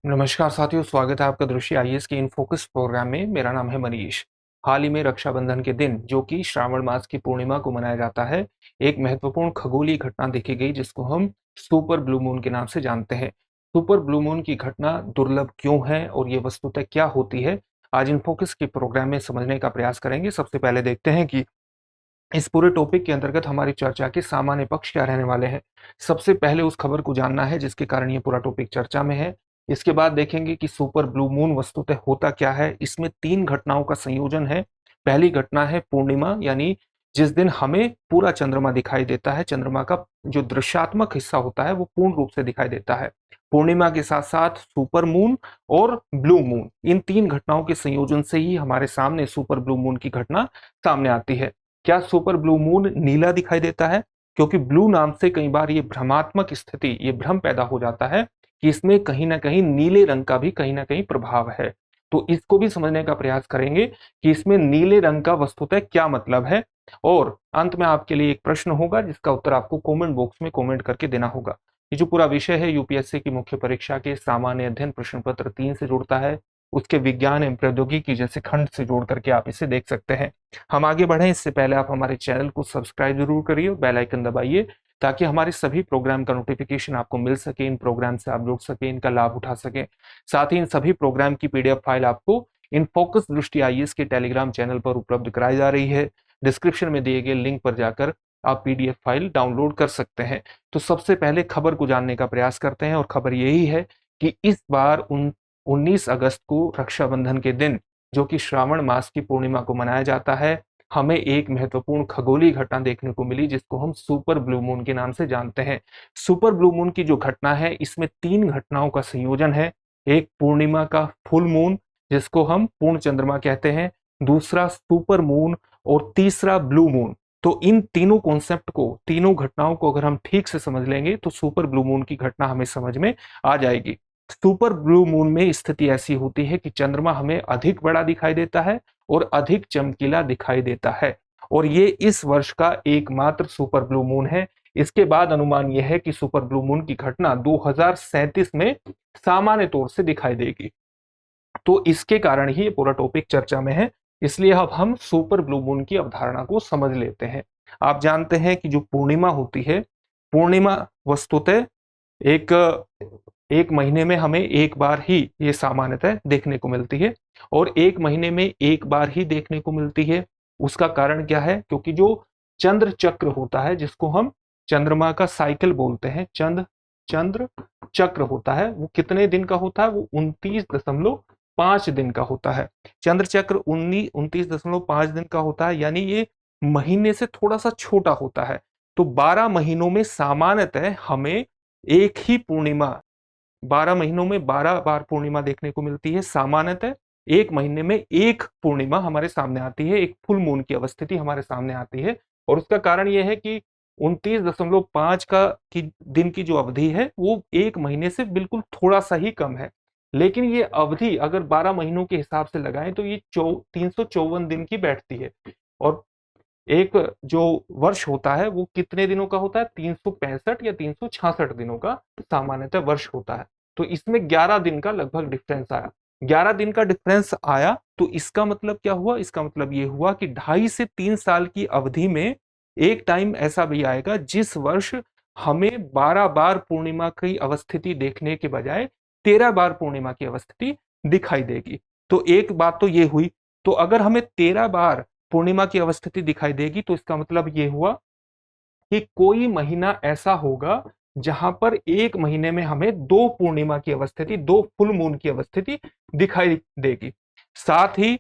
नमस्कार साथियों, स्वागत है आपका दृष्टि आईएएस के इन फोकस प्रोग्राम में। मेरा नाम है मनीष। हाल ही में रक्षाबंधन के दिन, जो कि श्रावण मास की पूर्णिमा को मनाया जाता है, एक महत्वपूर्ण खगोलीय घटना देखी गई जिसको हम सुपर ब्लू मून के नाम से जानते हैं। सुपर ब्लू मून की घटना दुर्लभ क्यों है और ये वस्तुतः क्या होती है, आज इन फोकस के प्रोग्राम में समझने का प्रयास करेंगे। सबसे पहले देखते हैं कि इस पूरे टॉपिक के अंतर्गत हमारी चर्चा के सामान्य पक्ष क्या रहने वाले हैं। सबसे पहले उस खबर को जानना है जिसके कारण ये पूरा टॉपिक चर्चा में है। इसके बाद देखेंगे कि सुपर ब्लू मून वस्तुतः होता क्या है। इसमें तीन घटनाओं का संयोजन है। पहली घटना है पूर्णिमा, यानी जिस दिन हमें पूरा चंद्रमा दिखाई देता है। चंद्रमा का जो दृश्यात्मक हिस्सा होता है वो पूर्ण रूप से दिखाई देता है। पूर्णिमा के साथ साथ सुपर मून और ब्लू मून, इन तीन घटनाओं के संयोजन से ही हमारे सामने सुपर ब्लू मून की घटना सामने आती है। क्या सुपर ब्लू मून नीला दिखाई देता है? क्योंकि ब्लू नाम से कई बार ये भ्रमात्मक स्थिति, ये भ्रम पैदा हो जाता है कि इसमें कहीं ना कहीं नीले रंग का भी कहीं ना कहीं प्रभाव है। तो इसको भी समझने का प्रयास करेंगे कि इसमें नीले रंग का वस्तुतः क्या मतलब है। और अंत में आपके लिए एक प्रश्न होगा जिसका उत्तर आपको कमेंट बॉक्स में कमेंट करके देना होगा। ये जो पूरा विषय है यूपीएससी की मुख्य परीक्षा के सामान्य अध्ययन प्रश्न पत्र 3 से जुड़ता है, उसके विज्ञान एवं प्रौद्योगिकी जैसे खंड से जोड़ करके आप इसे देख सकते हैं। हम आगे बढ़ें इससे पहले आप हमारे चैनल को सब्सक्राइब जरूर करिए, बेल आइकन दबाइए ताकि हमारे सभी प्रोग्राम का नोटिफिकेशन आपको मिल सके, इन प्रोग्राम से आप जुड़ सके, इनका लाभ उठा सके। साथ ही इन सभी प्रोग्राम की पीडीएफ फाइल आपको इन फोकस दृष्टि आईएएस के टेलीग्राम चैनल पर उपलब्ध कराई जा रही है। डिस्क्रिप्शन में दिए गए लिंक पर जाकर आप पीडीएफ फाइल डाउनलोड कर सकते हैं। तो सबसे पहले खबर को जानने का प्रयास करते हैं और खबर यही है कि इस बार 19 अगस्त को रक्षाबंधन के दिन, जो कि श्रावण मास की पूर्णिमा को मनाया जाता है, हमें एक महत्वपूर्ण खगोलीय घटना देखने को मिली जिसको हम सुपर ब्लू मून के नाम से जानते हैं। सुपर ब्लू मून की जो घटना है, इसमें तीन घटनाओं का संयोजन है। एक पूर्णिमा का फुल मून जिसको हम पूर्ण चंद्रमा कहते हैं, दूसरा सुपर मून और तीसरा ब्लू मून। तो इन तीनों कॉन्सेप्ट को, तीनों घटनाओं को अगर हम ठीक से समझ लेंगे तो सुपर ब्लू मून की घटना हमें समझ में आ जाएगी। सुपर ब्लू मून में स्थिति ऐसी होती है कि चंद्रमा हमें अधिक बड़ा दिखाई देता है और अधिक चमकीला दिखाई देता है, और ये इस वर्ष का एकमात्र सुपर ब्लू मून है। इसके बाद अनुमान यह है कि सुपर ब्लू मून की घटना 2037 में सामान्य तौर से दिखाई देगी। तो इसके कारण ही ये पूरा टॉपिक चर्चा में है। इसलिए अब हम सुपर ब्लू मून की अवधारणा को समझ लेते हैं। आप जानते हैं कि जो पूर्णिमा होती है, पूर्णिमा वस्तुतः एक एक महीने में हमें एक बार ही ये सामान्यतः देखने को मिलती है, और एक महीने में एक बार ही देखने को मिलती है। उसका कारण क्या है? क्योंकि जो चंद्र चक्र होता है, जिसको हम चंद्रमा का साइकिल बोलते हैं, चंद्र चक्र होता है, वो कितने दिन का होता है? वो 29.5 दिन का होता है। चंद्र चक्र 29.5 दिन का होता है, यानी ये महीने से थोड़ा सा छोटा होता है। तो 12 महीनों में सामान्यतः हमें एक ही पूर्णिमा, 12 महीनों में 12 बार पूर्णिमा देखने को मिलती है। सामान्यतः एक महीने में एक पूर्णिमा हमारे सामने आती है, एक फुल मून की अवस्थिति हमारे सामने आती है। और उसका कारण यह है कि 29.5 का की दिन की जो अवधि है वो एक महीने से बिल्कुल थोड़ा सा ही कम है। लेकिन ये अवधि अगर 12 महीनों के हिसाब से लगाएं तो ये 354 दिन की बैठती है। और एक जो वर्ष होता है वो कितने दिनों का होता है? 365 या 366 दिनों का सामान्यतः वर्ष होता है। तो इसमें 11 दिन का लगभग डिफरेंस आया। 11 दिन का डिफरेंस आया तो इसका मतलब क्या हुआ? इसका मतलब ये हुआ कि 2.5 से 3 साल की अवधि में एक टाइम ऐसा भी आएगा जिस वर्ष हमें 12 बार पूर्णिमा की अवस्थिति देखने के बजाय 13 बार पूर्णिमा की अवस्थिति दिखाई देगी। तो एक बात तो ये हुई। तो अगर हमें 13 बार पूर्णिमा की अवस्थिति दिखाई देगी तो इसका मतलब ये हुआ कि कोई महीना ऐसा होगा जहां पर एक महीने में हमें दो पूर्णिमा की अवस्थिति, दो फुल मून की अवस्थिति दिखाई देगी। साथ ही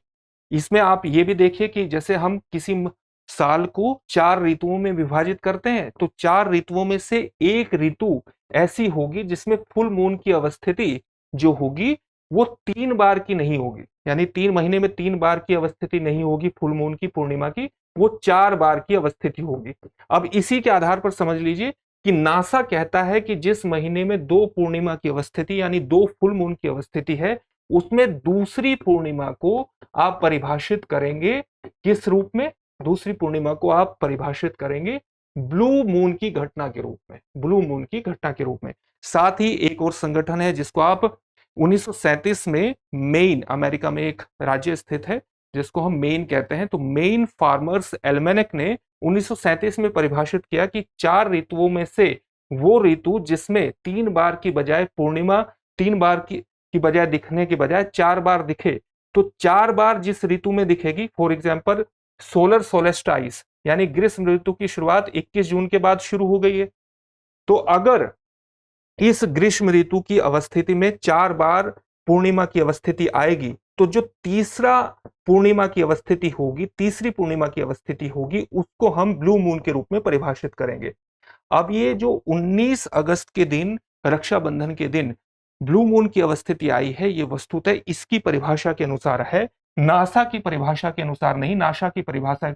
इसमें आप ये भी देखिए कि जैसे हम किसी साल को 4 ऋतुओं में विभाजित करते हैं, तो 4 ऋतुओं में से एक ऋतु ऐसी होगी जिसमें फुल मून की अवस्थिति जो होगी वो 3 बार की नहीं होगी, यानी 3 महीने में 3 बार की अवस्थिति नहीं होगी फुल मून की, पूर्णिमा की, वो 4 बार की अवस्थिति होगी। अब इसी के आधार पर समझ लीजिए कि नासा कहता है कि जिस महीने में दो पूर्णिमा की अवस्थिति यानी दो फुल मून की अवस्थिति है, उसमें दूसरी पूर्णिमा को आप परिभाषित करेंगे किस रूप में? दूसरी पूर्णिमा को आप परिभाषित करेंगे ब्लू मून की घटना के रूप में, ब्लू मून की घटना के रूप में। साथ ही एक और संगठन है जिसको आप 1937 में मेन, अमेरिका में एक राज्य स्थित है जिसको हम मेन कहते हैं, तो मेन फार्मर्स एल्मेनेक ने 1937 में परिभाषित किया कि 4 ऋतुओं में से वो ऋतु जिसमें 3 बार की बजाय पूर्णिमा 3 बार की बजाय दिखने की बजाय 4 बार दिखे, तो 4 बार जिस ऋतु में दिखेगी, फॉर एग्जाम्पल सोलर सोलेस्टाइस यानी ग्रीष्म ऋतु की शुरुआत 21 जून के बाद शुरू हो गई है, तो अगर इस ग्रीष्म ऋतु की अवस्थिति में 4 बार पूर्णिमा की अवस्थिति आएगी, तो जो तीसरा पूर्णिमा की अवस्थिति होगी, तीसरी पूर्णिमा की अवस्थिति होगी, उसको हम ब्लू मून के रूप में परिभाषित करेंगे। अब ये जो 19 अगस्त के दिन, रक्षाबंधन के दिन ब्लू मून की अवस्थिति आई है, ये वस्तुतः इसकी परिभाषा के अनुसार है, नासा की परिभाषा के अनुसार नहीं। नासा की परिभाषा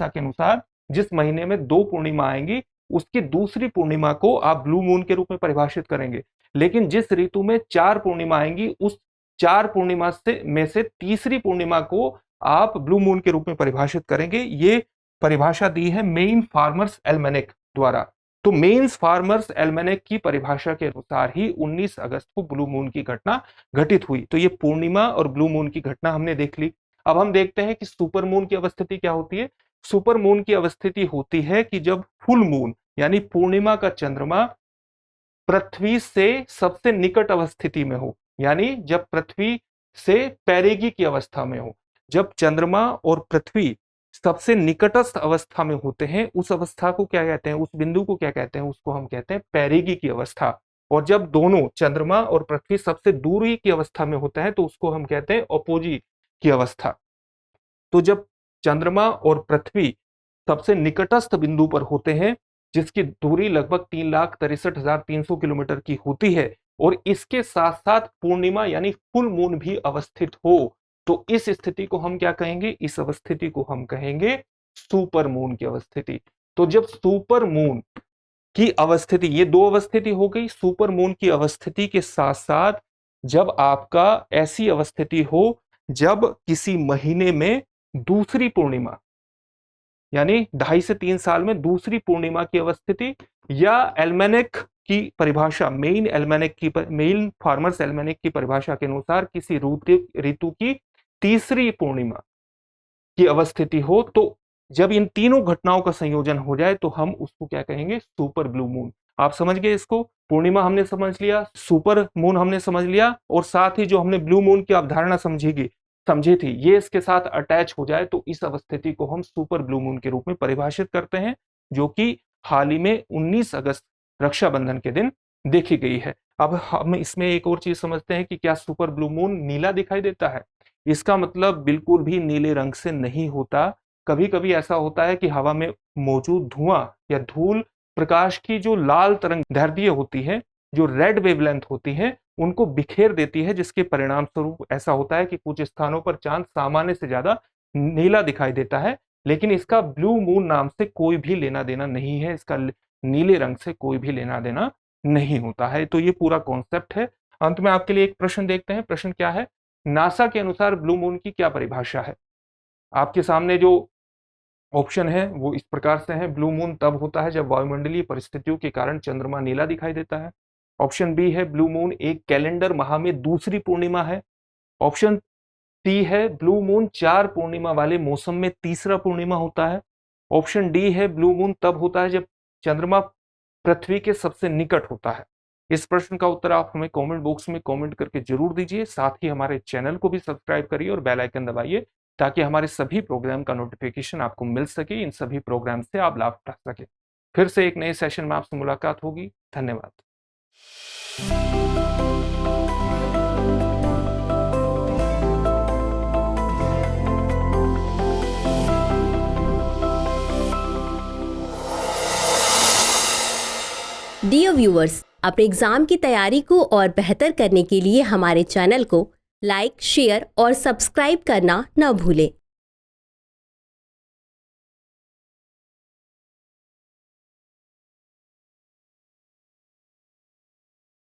के अनुसार जिस महीने में 2 पूर्णिमा आएंगी, उसकी दूसरी पूर्णिमा को आप ब्लू मून के रूप में परिभाषित करेंगे। लेकिन जिस ऋतु में 4 पूर्णिमा आएंगी, उस 4 पूर्णिमा से तीसरी पूर्णिमा को आप ब्लू मून के रूप में परिभाषित करेंगे। ये परिभाषा दी है मेन फार्मर्स एल्मेनेक द्वारा। तो मेन्स फार्मर्स एल्मेनेक की परिभाषा के अनुसार ही 19 अगस्त को ब्लू मून की घटना घटित हुई। तो ये पूर्णिमा और ब्लू मून की घटना हमने देख ली। अब हम देखते हैं कि सुपर मून की अवस्थिति क्या होती है। सुपर मून की अवस्थिति होती है कि जब फुल मून यानी पूर्णिमा का चंद्रमा पृथ्वी से सबसे निकट अवस्थिति में हो, यानी जब पृथ्वी से पैरेगी की अवस्था में हो। जब चंद्रमा और पृथ्वी सबसे निकटस्थ अवस्था में होते हैं, उस अवस्था को क्या कहते हैं, उस बिंदु को क्या कहते हैं, उसको हम कहते हैं पैरेगी की अवस्था। और जब दोनों चंद्रमा और पृथ्वी सबसे दूरी की अवस्था में होते हैं, तो उसको हम कहते हैं अपोजी की अवस्था। तो जब चंद्रमा और पृथ्वी सबसे निकटस्थ बिंदु पर होते हैं, जिसकी दूरी लगभग 3,63,300 किलोमीटर की होती है, और इसके साथ साथ पूर्णिमा यानी फुल मून भी अवस्थित हो, तो इस स्थिति को हम क्या कहेंगे, इस अवस्थिति को हम कहेंगे सुपर मून की अवस्थिति। तो जब सुपर मून की अवस्थिति, ये 2 अवस्थिति हो गई, सुपर मून की अवस्थिति के साथ साथ जब आपका ऐसी अवस्थिति हो जब किसी महीने में दूसरी पूर्णिमा यानी 2.5 से 3 साल में दूसरी पूर्णिमा की अवस्थिति, या एल्मेनेक की परिभाषा, मेन फार्मर्स एल्मेनेक की परिभाषा के अनुसार किसी ऋतु की तीसरी पूर्णिमा की अवस्थिति हो, तो जब इन तीनों घटनाओं का संयोजन हो जाए तो हम उसको क्या कहेंगे, सुपर ब्लू मून। आप समझ गए इसको, पूर्णिमा हमने समझ लिया, सुपर मून हमने समझ लिया, और साथ ही जो हमने ब्लू मून की अवधारणा समझी थी, ये इसके साथ अटैच हो जाए तो इस अवस्थिति को हम सुपर ब्लू मून के रूप में परिभाषित करते हैं, जो कि हाल ही में 19 अगस्त रक्षाबंधन के दिन देखी गई है। अब हम इसमें एक और चीज समझते हैं कि क्या सुपर ब्लू मून नीला दिखाई देता है। इसका मतलब बिल्कुल भी नीले रंग से नहीं होता। कभी कभी ऐसा होता है कि हवा में मौजूद धुआं या धूल प्रकाश की जो लाल तरंग दैर्ध्य होती है, जो रेड वेवलेंथ होती है, उनको बिखेर देती है, जिसके परिणाम स्वरूप ऐसा होता है कि कुछ स्थानों पर चांद सामान्य से ज्यादा नीला दिखाई देता है। लेकिन इसका ब्लू मून नाम से कोई भी लेना देना नहीं है, इसका नीले रंग से कोई भी लेना देना नहीं होता है। तो ये पूरा कॉन्सेप्ट है। अंत में आपके लिए एक प्रश्न देखते हैं। प्रश्न क्या है, नासा के अनुसार ब्लू मून की क्या परिभाषा है। आपके सामने जो ऑप्शन है वो इस प्रकार से है। ब्लू मून तब होता है जब वायुमंडलीय परिस्थितियों के कारण चंद्रमा नीला दिखाई देता है। ऑप्शन बी है, ब्लू मून एक कैलेंडर माह में दूसरी पूर्णिमा है। ऑप्शन सी है, ब्लू मून 4 पूर्णिमा वाले मौसम में तीसरा पूर्णिमा होता है। ऑप्शन डी है, ब्लू मून तब होता है जब चंद्रमा पृथ्वी के सबसे निकट होता है। इस प्रश्न का उत्तर आप हमें कमेंट बॉक्स में कमेंट करके जरूर दीजिए। साथ ही हमारे चैनल को भी सब्सक्राइब करिए और बेल आइकन दबाइए, ताकि हमारे सभी प्रोग्राम का नोटिफिकेशन आपको मिल सके, इन सभी प्रोग्राम से आप लाभ उठा सके। फिर से एक नए सेशन में आपसे मुलाकात होगी। धन्यवाद। डियर व्यूअर्स, अपने एग्जाम की तैयारी को और बेहतर करने के लिए हमारे चैनल को लाइक, शेयर और सब्सक्राइब करना न भूलें।